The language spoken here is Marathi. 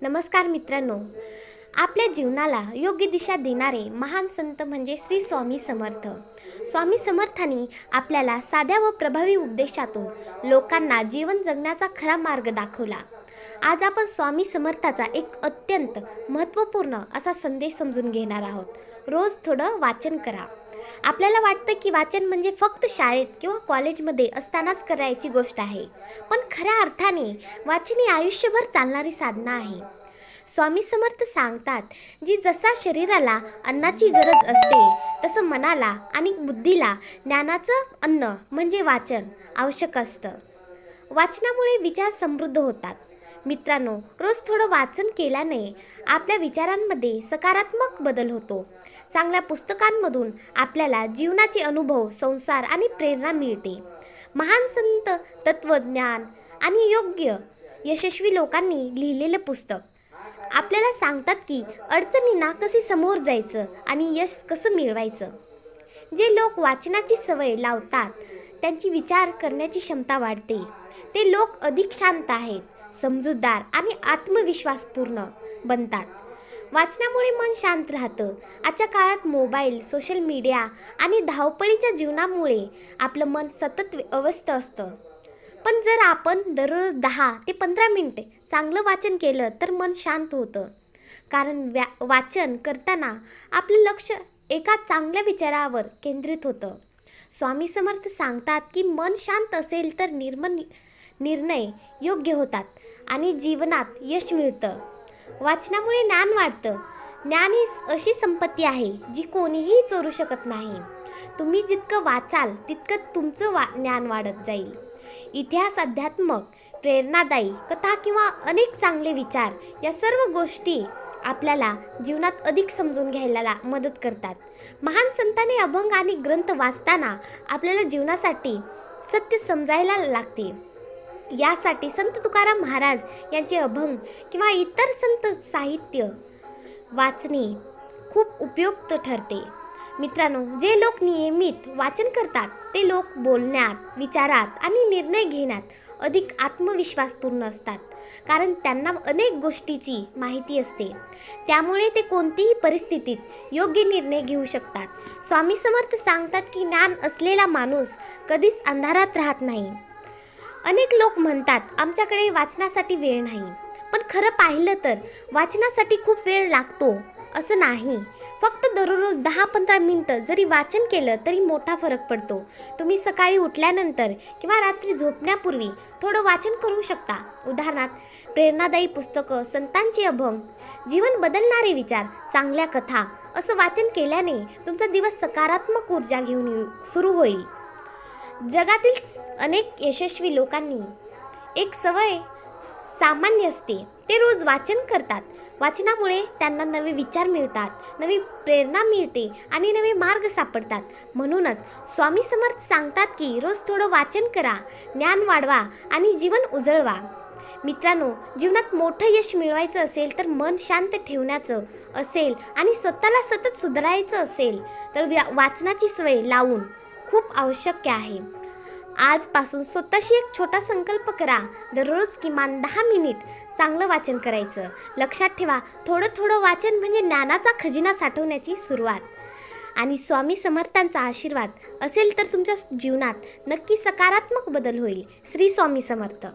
नमस्कार मित्रांनो, आपल्या जीवनाला योग्य दिशा देणारे महान संत म्हणजे श्री स्वामी समर्थ. स्वामी समर्थांनी आपल्याला साध्या व प्रभावी उपदेशातून लोकांना जीवन जगण्याचा खरा मार्ग दाखवला. आज आपण स्वामी समर्थाचा एक अत्यंत महत्त्वपूर्ण असा संदेश समजून घेणार आहोत. रोज थोडं वाचन करा. आपल्याला वाटतं की वाचन म्हणजे फक्त शाळेत किंवा कॉलेजमध्ये असतानाच करायची गोष्ट आहे, पण खऱ्या अर्थाने वाचन ही आयुष्यभर चालणारी साधना आहे. स्वामी समर्थ सांगतात, जी जसा शरीराला अन्नाची गरज असते तसं मनाला आणि बुद्धीला ज्ञानाचं अन्न म्हणजे वाचन आवश्यक असतं. वाचनामुळे विचार समृद्ध होतात. मित्रांनो, रोज थोडं वाचन केल्याने आपल्या विचारांमध्ये सकारात्मक बदल होतो. चांगल्या पुस्तकांमधून आपल्याला जीवनाचे अनुभव, संस्कार आणि प्रेरणा मिळते. महान संत, तत्वज्ञान आणि योग्य यशस्वी लोकांनी लिहिलेलं पुस्तक आपल्याला सांगतात की अडचणींना कसे समोर जायचं आणि यश कसं मिळवायचं. जे लोक वाचनाची सवय लावतात त्यांची विचार करण्याची क्षमता वाढते. ते लोक अधिक शांत आहेत, समजूतदार आणि आत्मविश्वासपूर्ण बनतात. वाचनामुळे मन शांत राहतं. आजच्या काळात मोबाईल, सोशल मीडिया आणि धावपळीच्या जीवनामुळे आपलं मन सतत अवस्थ असतं. पण जर आपण दररोज 10 ते 15 मिनिटे चांगलं वाचन केलं तर मन शांत होतं. कारण वाचन करताना आपलं लक्ष एका चांगल्या विचारावर केंद्रित होतं. स्वामी समर्थ सांगतात की मन शांत असेल तर निर्णय योग्य होतात आणि जीवनात यश मिळतं. वाचनामुळे ज्ञान वाढतं. ज्ञान ही अशी संपत्ती आहे जी कोणीही चोरू शकत नाही. तुम्ही जितकं वाचाल तितकं तुमचं ज्ञान वाढत जाईल. इतिहास, अध्यात्मक, प्रेरणादायी कथा किंवा अनेक चांगले विचार या सर्व गोष्टी आपल्याला जीवनात अधिक समजून घ्यायला मदत करतात. महान संतांनी अभंग आणि ग्रंथ वाचताना आपल्याला जीवनासाठी सत्य समजायला लागते. यासाठी संत तुकाराम महाराज यांचे अभंग किंवा इतर संत साहित्य वाचणे खूप उपयुक्त ठरते. मित्रांनो, जे लोक नियमित वाचन करतात ते लोक बोलण्यात, विचारात आणि निर्णय घेण्यात अधिक आत्मविश्वासपूर्ण असतात. कारण त्यांना अनेक गोष्टीची माहिती असते. त्यामुळे ते कोणतीही परिस्थितीत योग्य निर्णय घेऊ शकतात. स्वामी समर्थ सांगतात की ज्ञान असलेला माणूस कधीच अंधारात राहत नाही. अनेक लोक म्हणतात, आमच्याकडे वाचनासाठी वेळ नाही. पण खरं पाहिलं तर वाचनासाठी खूप वेळ लागतो असं नाही. फक्त दररोज 10-15 मिनिटं जरी वाचन केलं तरी मोठा फरक पडतो. तुम्ही सकाळी उठल्यानंतर किंवा रात्री झोपण्यापूर्वी थोडं वाचन करू शकता. उदाहरणार्थ प्रेरणादायी पुस्तकं, संतांचे अभंग, जीवन बदलणारे विचार, चांगल्या कथा असं वाचन केल्याने तुमचा दिवस सकारात्मक ऊर्जा घेऊन सुरू होईल. जगातील अनेक यशस्वी लोकांनी एक सवय सामान्य असते, ते रोज वाचन करतात. वाचनामुळे त्यांना नवे विचार मिळतात, नवी प्रेरणा मिळते आणि नवे मार्ग सापडतात. म्हणूनच स्वामी समर्थ सांगतात की रोज थोडं वाचन करा, ज्ञान वाढवा आणि जीवन उजळवा. मित्रांनो, जीवनात मोठं यश मिळवायचं असेल तर मन शांत ठेवण्याचं असेल आणि स्वतःला सतत सुधारायचं असेल तर वाचनाची सवय लावून खूप आवश्यक आहे. आजपासून स्वतःशी एक छोटा संकल्प करा. दररोज किमान 10 मिनिट चांगलं वाचन करायचं. लक्षात ठेवा, थोडं वाचन म्हणजे ज्ञानाचा खजिना साठवण्याची सुरुवात. आणि स्वामी समर्थांचा आशीर्वाद असेल तर तुमच्या जीवनात नक्की सकारात्मक बदल होईल. श्री स्वामी समर्थ.